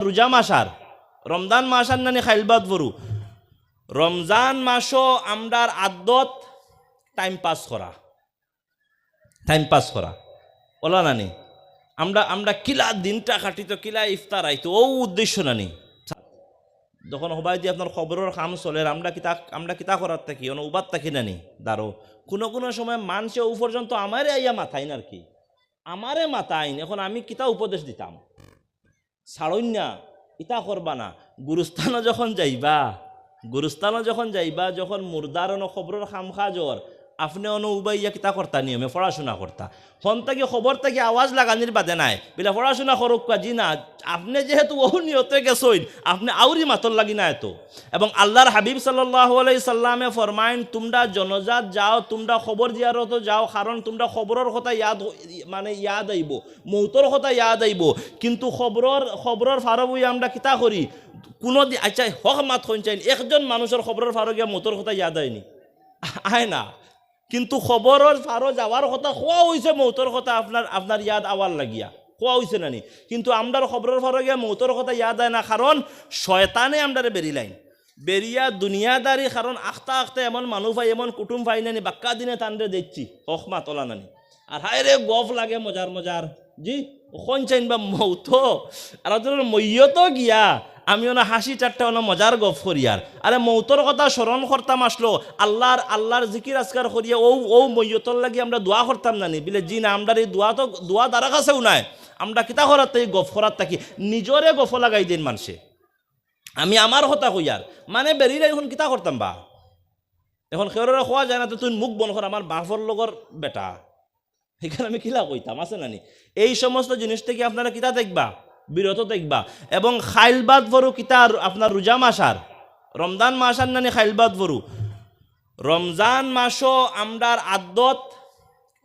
রোজা Masar Ramzan Masar নানি খাইলবাদ ভরু রমজান মাসও আমরার আদত টাইম পাস করা ওলা নানি আমরা আমরা কিলা দিনটা কাটিত কিলা ইফতার আইতো ও উদ্দেশ্য নানি যখন হবাই দিয়ে আপনার খবরের কাম চলে আমরা কিতা করার থাকি উবাদ থাকি নানি দাঁড়ো কোনো সময় মানুষে ও পর্যন্ত আমারে আইয়া মাথাইন আর কি আমারে মাথাইন এখন আমি কিতা উপদেশ দিতাম ছাড়ইন না ইতা করবা না গুরুস্থানও যখন যাইবা যখন মুর্দার খবরের খাম খাজর আপনি উবাইয়া কিতা করতা নিয়মে পড়াশোনা করতা হন থেকে খবর থেকে আওয়াজ লাগানির বাদে নাই বিলা পড়াশোনা করুক জি না আপনি যেহেতু বহু নিয়তে গেছইন আপনি আউরি মাতর লাগি না এত এবং আল্লাহর হাবিব সাল্লাল্লাহু আলাইহি সাল্লামে ফরমাইন তোমরা জনজাত যাও তোমরা খবর জিয়ারত যাও কারণ তোমরা খবরের কথা ইয়াদ আইব মৌতর কথা ইয়াদ আইব কিন্তু খবরের ফারবই আমরা কিতা করি কোনো আচ্ছা হক মাত হইন চাইন একজন মানুষের খবরের ফারো গিয়া মৌতর কথা ইয়াদ আইনি আয় না কিন্তু খবরের ফারো যাওয়ার কথা খোয়া হয়েছে মৌতর কথা আপনার ইয়াদ আওয়ার লাগিয়া খোয়া হয়েছে নানি কিন্তু আমরার খবরের ফারো গিয়া মৌতর কথা ইয়াদ আয় না কারণ শয়তানে আমরারে বেরিয়া দুনিয়াদারি কারণ আখতা এমন মানুষ ভাই এমন কুটুম ভাই নানি বাক্কা দিনে তানরে দেখছি হক মা তোলা নানি আর হায় রে গফ লাগে মজার জি ওখন চাইন বা মৌত আর মইয়তো গিয়া আমি হাসি চারটা মজার গফ করিয়ার আরে মৌতর কথা স্মরণ করতাম আসলো আল্লাহর জিকির আজকার করিয়া ও মইয়তর লাগি আমরা দোয়া করতাম নানি বিলে জি না আমরা এই দোয়া দ্বারা কাছেও নাই আমরা কিতা করার তাই গফ করার থাকি নিজরে গফ লাগাই দিন মানুষে আমি আমার কথা কইয়ার মানে বেরিয়ে এখন কিতা করতাম বা এখন খেয়ারা খোয়া যায় না তো তুই মুখ বন কর আমার বাপর লগর বেটা এখানে আমি কিলা কইতাম আছে নানি এই সমস্ত জিনিস থেকে আপনারা কিতা দেখবা বিরত দেখবা এবং খাইলবাদ ভরু কিতা আপনার রোজা মাসার রমজান মাসার নানি খাইলবাদ ভরু রমজান মাসও আমরার আদত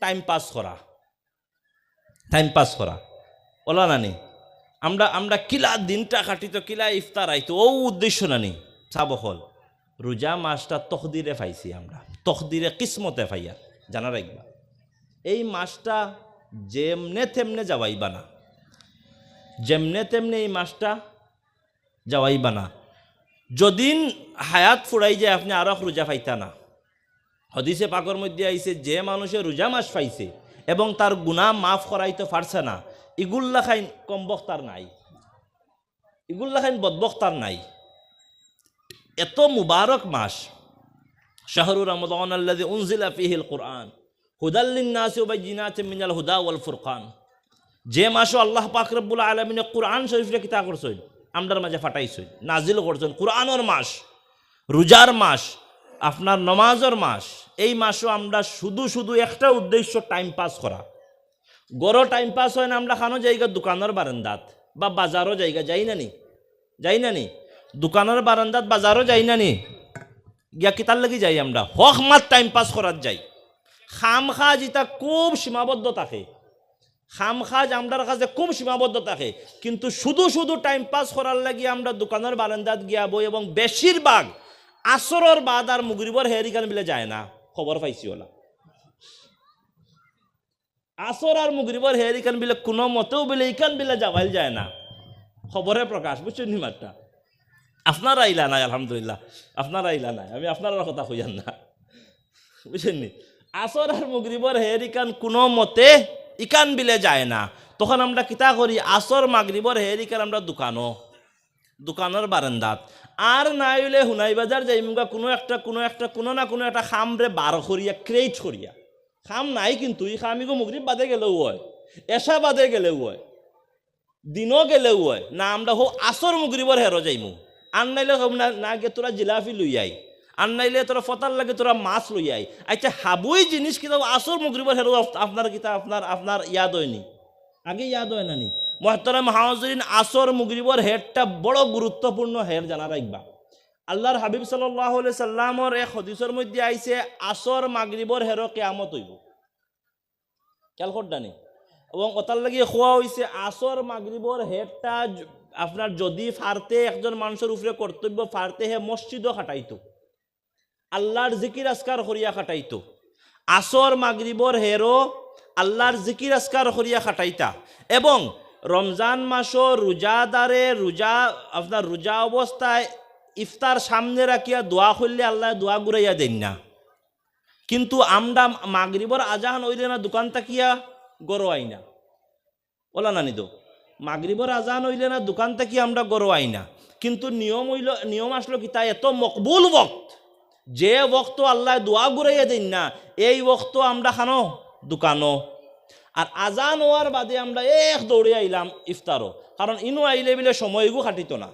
টাইম পাস করা ওলা নানি আমরা কিলা দিনটা কাটিত কিলা ইফতার আইতো ও উদ্দেশ্য নানি সাবহল রোজা মাসটা তকদিরে পাইছি আমরা তকদিরে কিসমতে পাইয়ার জানা রাখবা এই মাসটা যেমনে তেমনে যাওয়াইবা না এই মাসটা যাওয়াইবা না যদিন হায়াত ফুরাই যায় আপনি আরো রোজা পাইতা না হাদিসে পাকের মধ্যে আইছে যে মানুষের রোজা মাস পাইছে এবং তার গুনাহ মাফ করাইতে পারছে না ইগুল্লা খাইন কমবক্তার নাই ইগুল্লা খাইন বদবক্তার নাই এত মুবারক মাস শাহরু রমাদান আল্লাযী উনজিলা ফীহিল কুরআন হুদাল লিন-নাসি ওয়া বাইয়িনাতিন মিনাল হুদা ওয়াল ফুরকান যে মাসও আল্লাহ পাক রব্বুল আলামিন কুরআন শরীফে কিতা করছেন আমরার মাঝে ফাটাইছেন নাজিল করছেন কুরআনের মাস রোজার মাস আপনার নামাজের মাস এই মাসও আমরা শুধু একটা উদ্দেশ্য টাইম পাস করা গড় টাইম পাস হয় না আমরা খানো জায়গা দোকানের বারান্দাত বা বাজারও জায়গা যাই না নি দোকানের বারান্দাত বাজারও যাই না নি গিয়া কিতার লাগি যাই আমরা হক মাত টাইম পাস করার যাই খামখাজ ইটা খুব সীমাবদ্ধ থাকে খামখাজ আমরার কাছে খুব সীমাবদ্ধ থাকে কিন্তু শুধু টাইম পাস করার লাগি আমরা দোকানের বারান্দাত গিয়া বই এবং বেশিরভাগ আসরের বাদ আর মুগরিবর হেরিকান বিলে যায় না খবর পাইছি ওলা আসর আর মুগরিবর হেরিকান বিলে কোনো মতেও বিলে ইকান বিলে যাওয়াইল যায় না খবরে প্রকাশ বুঝছেন নি মাত্রা আপনারা আইলা নাই আলহামদুলিল্লাহ আপনারা আইলা নাই আমি আপনার কথা কইয়ান না বুঝছেন নি আসর আর মুগরিবর হেরিকান কোনো মতে ইকান বিলে যায় না তখন আমরা কিতা করি আসর মাগরিবর হেরিকান আমরা দোকানের বারান্দাত আর নাই হইলে হুনাই বাজার যাইমুগা কোনো একটা খামরে বার করিয়া ক্রিয়েট করিয়া খাম নাই কিন্তু এই খামিগো মুগরিব বাদে গেলেও হয় এশা বাদে গেলেও হয় দিনও গেলেও হয় না আমরা আসর মুগরিবর হেরো যাইমু আর নাইলে না গে তোরা জিলাপি লই আই আর নাইলে তোরা ফতার লাগে তোরা মাছ লই আই আচ্ছা হাবুই জিনিস কিন্তু আসর মুগরিবর হেরো আপনার কিতা আপনার ইয়াদ হয়নি আগে ইয়াদ হয় নানি মুহতারাম হাজিরিন আসর মুগরিবর হেরটা বড় গুরুত্বপূর্ণ হের জানা রাখবা আল্লাহর হাবিব সাল্লাল্লাহু আলাইহি সাল্লামর এক হাদিসের মধ্যে আইছে আসর মাগরিবর হেরো কিয়ামত হইব খেয়াল করদানি এবং ওটার লাগি খোয়া হইছে আসর মাগরিবর হেরটা আপনার যদি ফারতে একজন মানুষের উপরে কর্তব্য ফারতে হে মসজিদও খাটাইতো আল্লাহর জিকির আজকার করিয়া খাটাইতো আসর মাগরিবর হেরো আল্লাহর জিকির আজকার করিয়া খাটাইতা এবং রমজান মাসও রোজাদারে আপনার রোজা অবস্থায় ইফতার সামনে রাখিয়া দোয়া করলে আল্লাহ দোয়া ঘুরাইয়া দেন না, কিন্তু আমরা মাগরিবর আজান হইলে না দোকান তাকিয়া গরো আইনা ওলা না নিদ, মাগরিবর আজান হইলে না দোকান তাকিয়া আমরা গরো আইনা, কিন্তু নিয়ম আসলো কি তাই এত মকবুল বক্ত, যে বক্ত আল্লাহ দোয়া ঘুরাইয়া দেন না এই বক্ত আমরা খানো দোকানো, আর আজান হওয়ার বাদে আমরা দৌড়ে আইলাম ইফতারও, কারণ ইনো আইলে বিলে সময়গু খাটিত না,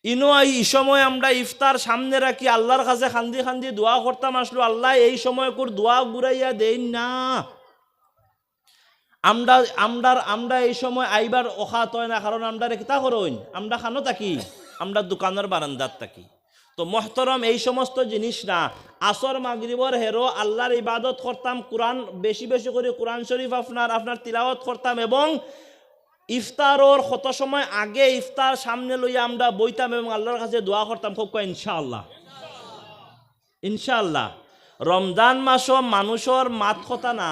ইনো এই সময় আমরা ইফতার সামনে রাখি আল্লাহর কাছে খান্দি খান্দি দোয়া করতাম, আসলো আল্লাহ এই সময় কোর দোয়া ঘুরাইয়া দেন না, আমরা এই সময় আইবার অখাত হয় না, কারণ আমরা কিতা করইন আমরা খানো থাকি, আমরা দোকানের বারান্দার থাকি। তো মোহতরম এই সমস্ত জিনিস না, আসর মাগরিবর হেরো আল্লাহর ইবাদত করতাম, কোরআন বেশি বেশি করে কোরআন শরীফ আপনার তিলাওয়াত করতাম, এবং ইফতারর কত সময় আগে ইফতার সামনে লইয়া আমরা বইতাম এবং আল্লাহর কাছে দোয়া করতাম খুব ইনশাআল্লাহ ইনশাআল্লাহ। রমজান মাসও মানুষের মাত কথা না,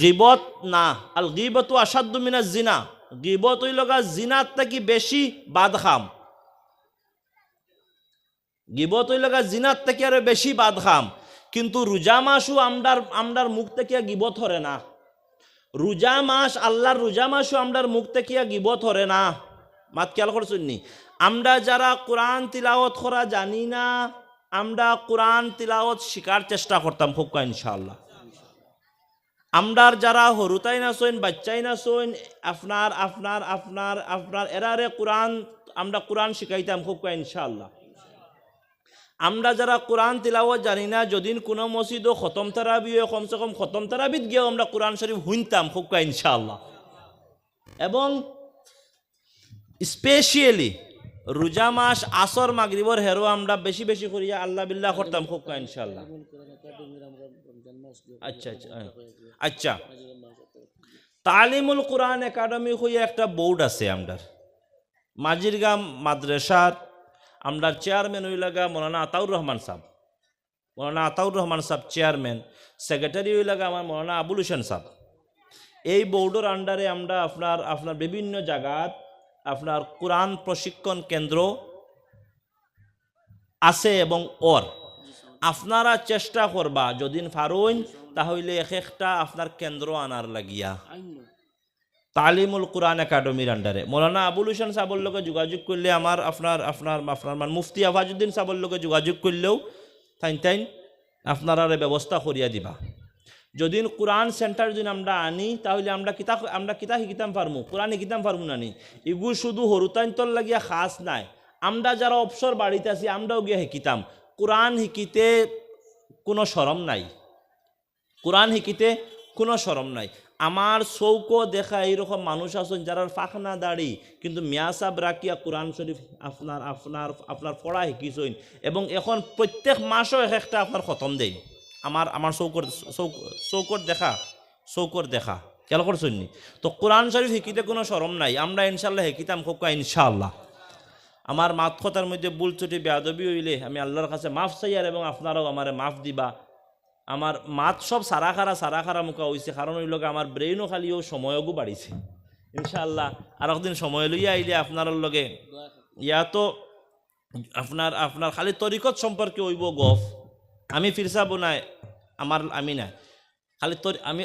গিবত না, আল গিবতু আসাদ্দু মিনাজ জিনা, গিবত হইল জিনার থেকে বেশি বাদখাম, গিবত হইল জিনার থেকে আরো বেশি বাদখাম, কিন্তু রোজা মাসও আমরার মুখ থেকে গিবত হরে না, রোজা মাস আল্লাহর রোজা মাসও আমরার মুখ থেকে গিবত হরে না। মাত খেয়াল করছুননি, আমরা যারা কোরআন তিলাওয়াত করা জানি না, আমরা কোরআন তিলাওয়াত শিকার চেষ্টা করতাম খুব ইনশাআল্লাহ। আমরার যারা হরুতাই না সইন বাচ্চাই না সইন আপনার এরারে আমরা কোরআন শিখাইতাম খুব ইনশাআল্লাহ। আমরা যারা কোরআন তিলাওয়াত জানি না, যদিন কোনো মসজিদও খতম তারাবি হয় কমসে কম খতম তারাবিত গিয়েও আমরা কোরআন শরীফ শুনতাম খুব ইনশাআল্লাহ। এবং স্পেশালি রোজা মাস আসর মাগরিবর হেরো আমরা বেশি বেশি করিয়া আল্লাহ বিল্লাহ করতাম খুব ইনশাআল্লাহ। আচ্ছা আচ্ছা আচ্ছা, তালিমুল কোরআন একাডেমি হইয়া একটা বোর্ড আছে আমরার মাজিরগাম মাদ্রাসার, আমরা চেয়ারম্যান হইলাগা মৌলানা আতাউর রহমান সাহেব, মৌলানা আতাউর রহমান সাহেব চেয়ারম্যান, সেক্রেটারি হইলাগা আমার মৌলানা আবুল হোসেন সাহেব। এই বোর্ডের আন্ডারে আমরা আপনার বিভিন্ন জায়গার আপনার কোরআন প্রশিক্ষণ কেন্দ্র আছে, এবং আপনারা চেষ্টা করবা যদিন ফারুন তাহলে একটা আপনার কেন্দ্র আনার লাগিয়া তালিমুল কোরআন একাডেমির আন্ডারে মৌলানা আবুল হোসেন সাহেবের লগে যোগাযোগ করলে আপনার মুফতি আফাজউদ্দিন সাহেবের লগে যোগাযোগ করলেও তাইন আপনারা ব্যবস্থা করিয়া দিবা। যদিন কোরআন সেন্টার যদি আমরা আনি তাহলে আমরা কিতা শিকিতাম পারমু, কোরআন শিকিতাম পারমু নানি, এগু শুধু হরুতাইন্তর লাগিয়া খাস নাই, আমরা যারা অবসর বাড়িতে আছি আমরাও গিয়া শিকিতাম। কোরআন শিকিতে কোনো শরম নাই, কোরআন শিকিতে কোনো শরম নাই। আমার চৌকো দেখা এইরকম মানুষ আছেন যারা ফাঁকনা দাড়ি কিন্তু মিয়াসাব রাখিয়া কোরআন শরীফ আপনার পড়া শিকিছেন, এবং এখন প্রত্যেক মাসও একটা আপনার খতম দেন। আমার চৌকর দেখা খেয়াল করছেন নি? তো কোরআন শরীফ শিকিতে কোনো শরম নাই, আমরা ইনশাল্লাহ শিকিতাম খুব ইনশাআল্লাহ। আমার মাত কথার মধ্যে ভুল ত্রুটি বেয়াদবি হইলে আমি আল্লাহর কাছে মাফ চাইয়ার, এবং আপনারাও আমারে মাফ দিবা। আমার মাত সব সারা খারা মুখা হয়েছে, কারণ ওই লোক আমার ব্রেইনও খালিও সময়গু বাড়িছে ইনশাআল্লাহ। আর একদিন সময় লইয়া আইলে আপনার লগে ইয়াতো আপনার খালি তরিকত সম্পর্কে হইব গফ। আমি ফিরসাব নাই, আমি নাই খালি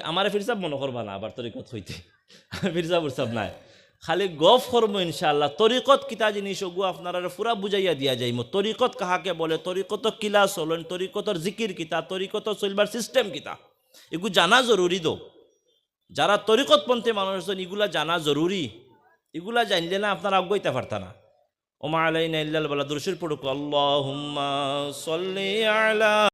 আমার ফিরসাব মনে করবা না, আবার তরিকত হইতে ফিরসাব উরসাব নাই, খালি গফ করবো ইনশাআল্লাহ। তরিকত কিতা জিনিস ওগু আপনারা পুরা বুঝাইয়া দিয়া যাইম। তরিকত কাহাকে বলে, তরিকত কিলা চলেন, তরিকতর জিকির কিতা, তরিকত চলবার সিস্টেম কিতা, এগু জানা জরুরি। দো যারা তরিকতপন্থী মানুষ আছেন এগুলা জানা জরুরি, এগুলা জানলে না আপনারা অজ্ঞইতে পারতা না। ওমা আলাইনা ইল্লাল বালাগ, দুরূদ পড়ুক, আল্লাহুম্মা সাল্লি আলা